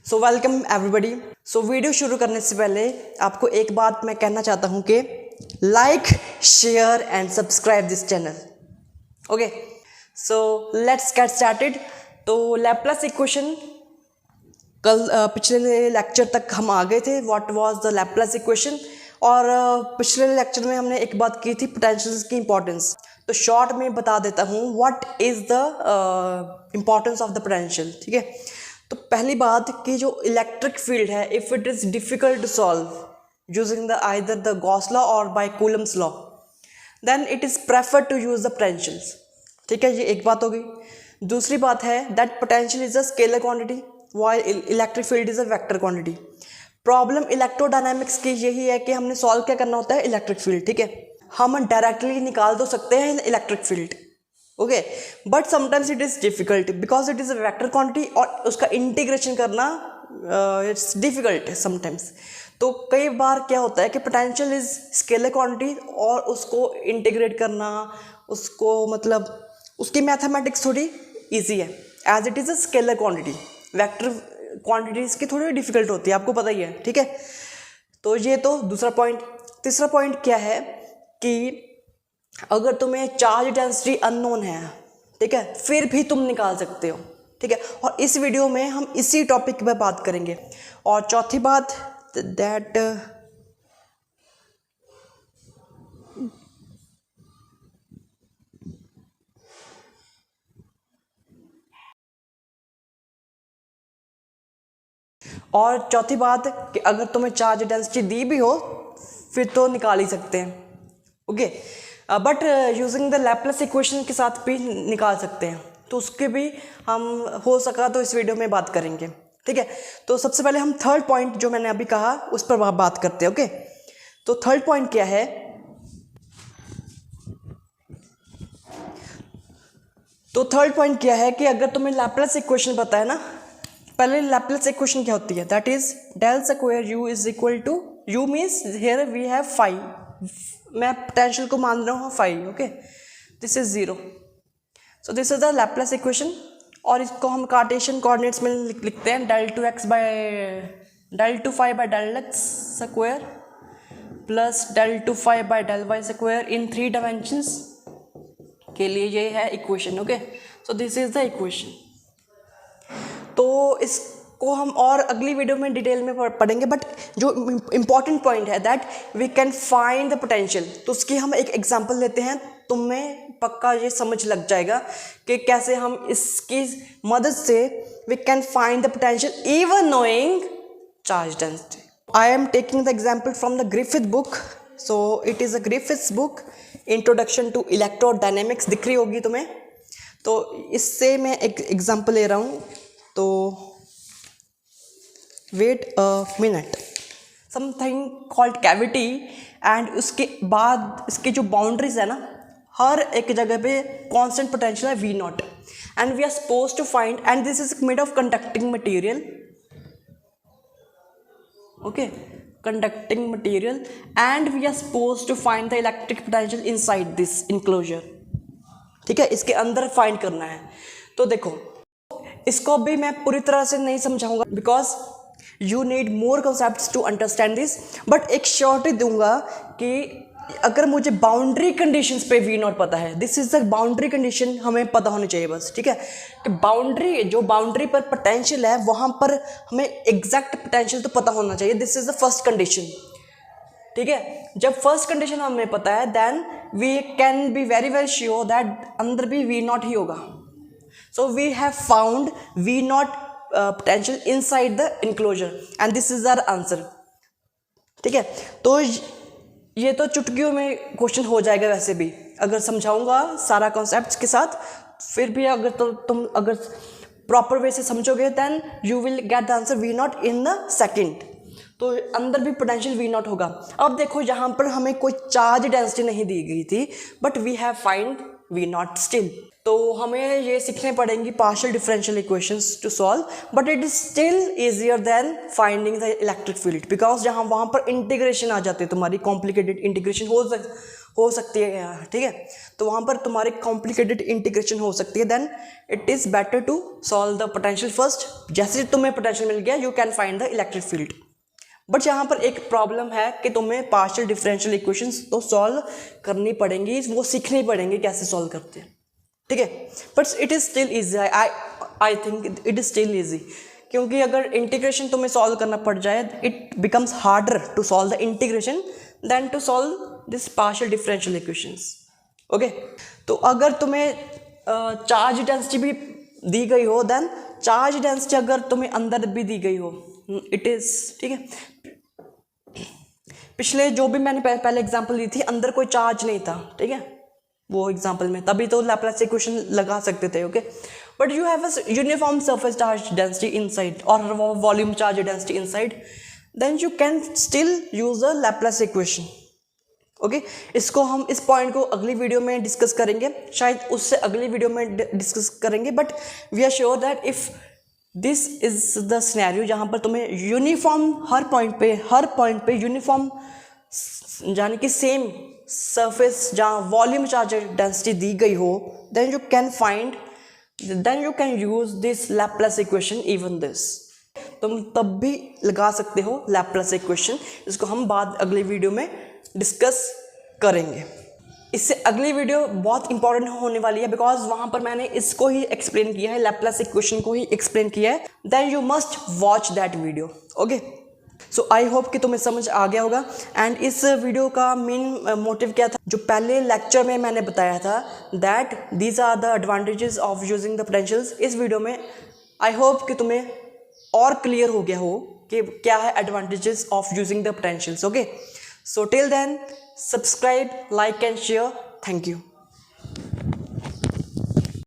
So welcome everybody. So video शुरू करने से पहले आपको एक बात मैं कहना चाहता हूँ कि like, share and subscribe this channel. Okay, so let's get started. तो लैपलेस इक्वेशन कल पिछले लेक्चर तक हम आ गए थे, what was the Laplace equation. और पिछले लेक्चर में हमने एक बात की थी, पोटेंशियल्स की इंपॉर्टेंस। तो शॉर्ट में बता देता हूँ what is the importance of the potential. ठीक है, तो पहली बात कि जो इलेक्ट्रिक फील्ड है, if it is difficult to solve using the either the Gauss law और by Coulomb's law, then it is prefer to use the potentials. ठीक है, ये एक बात हो गई। दूसरी बात है that potential is a scalar quantity while electric field is a vector quantity. Problem electrodynamics की यही है कि हमने सॉल्व क्या करना होता है, इलेक्ट्रिक फील्ड। ठीक है, हम डायरेक्टली निकाल तो सकते हैं electric field, okay, but sometimes it is difficult because it is a vector quantity और उसका इंटीग्रेशन करना इट्स डिफिकल्ट समटाइम्स। तो कई बार क्या होता है कि पोटेंशियल इज स्केलर क्वांटिटी और उसको इंटीग्रेट करना, उसको मतलब उसकी मैथमेटिक्स थोड़ी इजी है as it is a scalar quantity. Vector quantities की थोड़ी डिफिकल्ट होती है, आपको पता ही है। ठीक है, तो ये तो दूसरा पॉइंट। तीसरा पॉइंट क्या है कि अगर तुम्हें चार्ज डेंसिटी अननोन है, ठीक है, फिर भी तुम निकाल सकते हो। ठीक है, और इस वीडियो में हम इसी टॉपिक पे बात करेंगे। और चौथी बात दैट कि अगर तुम्हें चार्ज डेंसिटी दी भी हो फिर तो निकाल ही सकते हैं। Okay, but using the Laplace equation के साथ भी निकाल सकते हैं, तो उसके भी हम हो सका तो इस वीडियो में बात करेंगे। ठीक है, तो सबसे पहले हम थर्ड पॉइंट जो मैंने अभी कहा उस पर बात करते हैं। ओके, तो थर्ड पॉइंट क्या है, कि अगर तुम्हें लैपलेस इक्वेशन पता है ना, पहले लैपलेस इक्वेशन क्या होती है, that is del square u is equal to, u means here we have phi, मैं पोटेंशियल को मान रहा हूँ phi. Okay, this is zero, so this is the Laplace equation. और इसको हम कार्टेशियन कोऑर्डिनेट्स में लिखते हैं del two x by del two phi by del x square plus del two phi by del y square in 3 dimensions के लिए ये है equation. Okay, so this is the equation. तो इसको हम और अगली वीडियो में डिटेल में पढ़ेंगे, बट जो इम्पॉर्टेंट पॉइंट है that we can find the potential. तो उसकी हम एक एग्जांपल लेते हैं, तुम्हें पक्का ये समझ लग जाएगा कि कैसे हम इसकी मदद से we can find the potential even knowing charge density. I am taking the example from the Griffith book, so it is a Griffiths book, introduction to electrodynamics दिख रही होगी तुम्हें। तो इससे मैं एक एग्जाम्पल ले रहा हूँ, तो wait a minute, something called cavity, and उसके बाद इसकी जो बाउंड्रीज है ना, हर एक जगह पे कांस्टेंट पोटेंशियल है V naught, and we are suppose to find, and this is made of conducting material. Okay, conducting material, and we are suppose to find the electric potential inside this enclosure. ठीक है, इसके अंदर find करना है। तो देखो, इसको भी मैं पूरी तरह से नहीं समझाऊंगा because you need more concepts to understand this, but एक श्योरिटी दूंगा कि अगर मुझे बाउंड्री कंडीशंस पे वी नॉट पता है, this is the boundary condition हमें पता होनी चाहिए बस। ठीक है, कि बाउंड्री पर पोटेंशियल है वहाँ पर हमें एग्जैक्ट पोटेंशियल तो पता होना चाहिए, this is the first condition. ठीक है, जब फर्स्ट कंडीशन हमें पता है then we can be very very sure that अंदर भी वी नॉट ही होगा। So we have found V naught potential inside the enclosure and this is our answer. ठीक है, तो ये तो चुटकियों में क्वेश्चन हो जाएगा, वैसे भी अगर समझाऊंगा सारा कॉन्सेप्ट्स के साथ, फिर भी अगर तुम अगर प्रॉपर वे से समझोगे then you will get the answer V naught in the second. तो अंदर भी पोटेंशियल V नॉट होगा। अब देखो, यहाँ पर हमें कोई चार्ज डेंसिटी नहीं दी गई थी, but we have find V naught still. तो हमें ये सीखने पड़ेंगी partial differential equations to solve, but it is still easier than finding the electric field because जहाँ वहाँ पर इंटीग्रेशन आ जाती है, तुम्हारी कॉम्प्लिकेटेड इंटीग्रेशन हो सकती है, ठीक है। तो वहाँ पर तुम्हारी कॉम्प्लिकेटेड इंटीग्रेशन हो सकती है, then it is better to solve the potential first. जैसे तुम्हें पोटेंशियल मिल गया, you can find the electric field. But यहाँ पर एक प्रॉब्लम है कि तुम्हें पार्शियल डिफरेंशियल इक्वेशंस तो सॉल्व करनी पड़ेंगी, वो सीखनी पड़ेंगी कैसे सॉल्व करते हैं, ठीक है। But it is still easy, I think it is still easy, क्योंकि अगर इंटीग्रेशन तुम्हें सॉल्व करना पड़ जाए, it becomes harder to solve the integration than to solve this partial differential equations, okay. तो अगर तुम्हें चार्ज डेंसिटी भी दी गई हो, देन चार्ज डेंसिटी अगर तुम्हें अंदर भी दी गई हो, इट इज़, ठीक है। पिछले जो भी मैंने पहले एग्जांपल दी थी, अंदर कोई चार्ज नहीं था, ठीक है, वो एग्जांपल में, तभी तो लैप्लास इक्वेशन लगा सकते थे, okay. But you have a uniform surface charge density inside और volume charge density inside, then you can still use the Laplace equation, okay. इसको हम इस पॉइंट को अगली वीडियो में डिस्कस करेंगे, शायद उससे अगली वीडियो में डिस्कस करेंगे। But we are sure that if this is the scenario जहाँ पर तुम्हें यूनिफॉर्म हर पॉइंट पे यूनिफॉर्म यानी कि सेम सरफेस जहाँ वॉल्यूम चार्ज डेंसिटी दी गई हो, then you can use this Laplace equation even this. तुम तब भी लगा सकते हो लैप्लास इक्वेशन, इसको हम अगली वीडियो में डिस्कस करेंगे। इससे अगली वीडियो बहुत इंपॉर्टेंट होने वाली है, बिकॉज वहाँ पर मैंने इसको ही एक्सप्लेन किया है, लैप्लास इक्वेशन को ही एक्सप्लेन किया है। Then you must watch that video, okay. So I hope कि तुम्हें समझ आ गया होगा। एंड इस वीडियो का मेन मोटिव क्या था, जो पहले लेक्चर में मैंने बताया था, that these are the advantages of using the potentials. इस वीडियो में आई होप कि तुम्हें और क्लियर हो गया हो कि क्या है advantages of using the potentials, okay. So till then, subscribe, like and share. Thank you.